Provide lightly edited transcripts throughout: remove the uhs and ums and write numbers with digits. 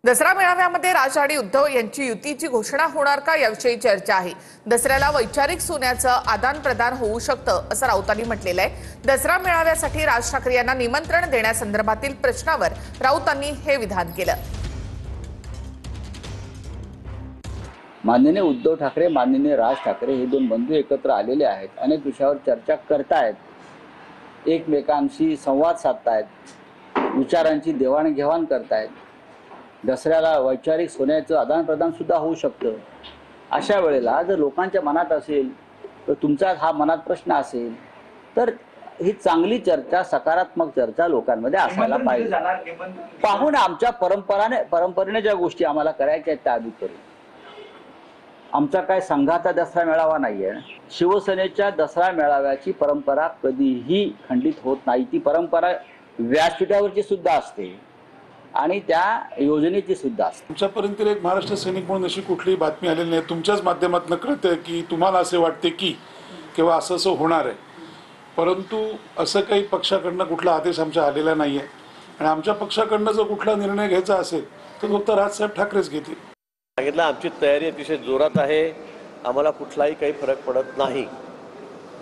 दसरा मेळाव्यामध्ये राज आणि उद्धव यांची युतीची घोषणा होणार का याविषयी चर्चा आहे। दसऱ्याला वैचारिक सोन्याचं आदान प्रदान होऊ शकतं असं राऊतांनी म्हटलेलं आहे। दसरा मेळाव्यासाठी राज ठाकरे यांना निमंत्रण देण्यासंदर्भातील प्रश्नावर राऊतांनी हे विधान केलं। माननीय उद्धव ठाकरे, माननीय राज ठाकरे हे दोन बंधू एकत्र आलेले आहेत, अनेक विषयावर चर्चा करतायत, एकमेकांशी संवाद साधतायत, विचारांची देवाणघेवाण करतायत। दसऱ्याला वैचारिक सोन्याचं आदान प्रदान सुद्धा होऊ शकतं। अशा वेळेला जर लोकांच्या मनात असेल, तर तुमचा हा मनात प्रश्न असेल, तर ही चांगली चर्चा, सकारात्मक चर्चा लोकांमध्ये असायला पाहिजे। पाहून आमच्या परंपरेने ज्या गोष्टी आम्हाला करायच्या आहेत त्या आधी करू। आमचा काय संघाचा दसरा मेळावा नाहीये। शिवसेनेच्या दसरा मेळाव्याची परंपरा कधीही खंडित होत नाही। ती परंपरा व्यासपीठावरची सुद्धा असते आणि त्या योजनेची सुद्धा असते। तुमच्यापर्यंत एक महाराष्ट्र सैनिक म्हणून अशी कुठलीही बातमी आलेली नाही। तुमच्याच माध्यमातून कळतंय की तुम्हाला असे वाटते की किंवा असं होणार आहे, परंतु असं काही पक्षाकडनं कुठला आदेश आमच्या आलेला नाहीये आणि आमच्या पक्षाकडनं जर कुठला निर्णय घ्यायचा असेल तर फक्त राजसाहेब ठाकरेच घेतील। सांगितलं आमची तयारी अतिशय जोरात आहे, आम्हाला कुठलाही काही फरक पडत नाही।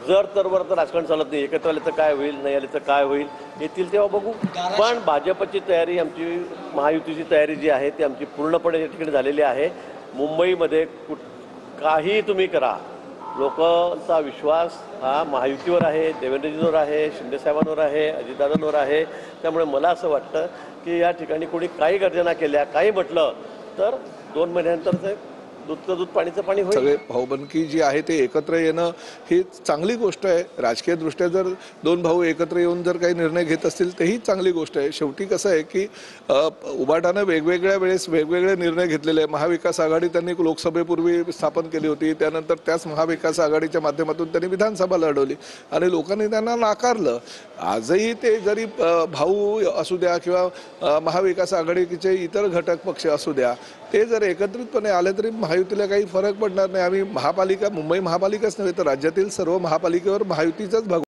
जर तर राजकारण चालत नाही, एकत्र आले तर काय होईल, नाही आले तर काय होईल, येतील तेव्हा बघू। पण भाजपची तयारी, आमची महायुतीची तयारी जी आहे ती आमची पूर्णपणे या ठिकाणी झालेली आहे। मुंबईमध्ये काही तुम्ही करा, लोकांचा विश्वास हा महायुतीवर आहे, देवेंद्रजींवर आहे, शिंदेसाहेबांवर आहे, अजितदादांवर आहे। त्यामुळे मला असं वाटतं की या ठिकाणी कोणी काही गर्जना केल्या, काही म्हटलं तर 2 महिन्यानंतर दूधचं दूध पाणीचं पाणी होईल। सगळे भाऊबंदकी जी आहे ते एकत्र येणं ही चांगली गोष्ट आहे। राजकीय दृष्ट्या जर दोन भाऊ एकत्र येऊन जर काही निर्णय घेत असतील तर ही चांगली गोष्ट आहे। शेवटी कसं आहे की उबाटानं वेगवेगळ्या वेळेस वेगवेगळे निर्णय घेतलेले आहे। महाविकास आघाडी त्यांनी लोकसभेपूर्वी स्थापन केली होती, त्यानंतर त्याच महाविकास आघाडीच्या माध्यमातून त्यांनी विधानसभा लढवली आणि लोकांनी त्यांना नाकारलं। आजही ते जरी भाऊ असू द्या किंवा महाविकास आघाडीचे इतर घटक पक्ष असू द्या, ते जर एकत्रितपणे आले तरी महायुतीला काही फरक पडणार नाही। आम्ही मुंबई महापालिकाच नव्हे तर राज्यातील सर्व महापालिकेवर महायुतीचाच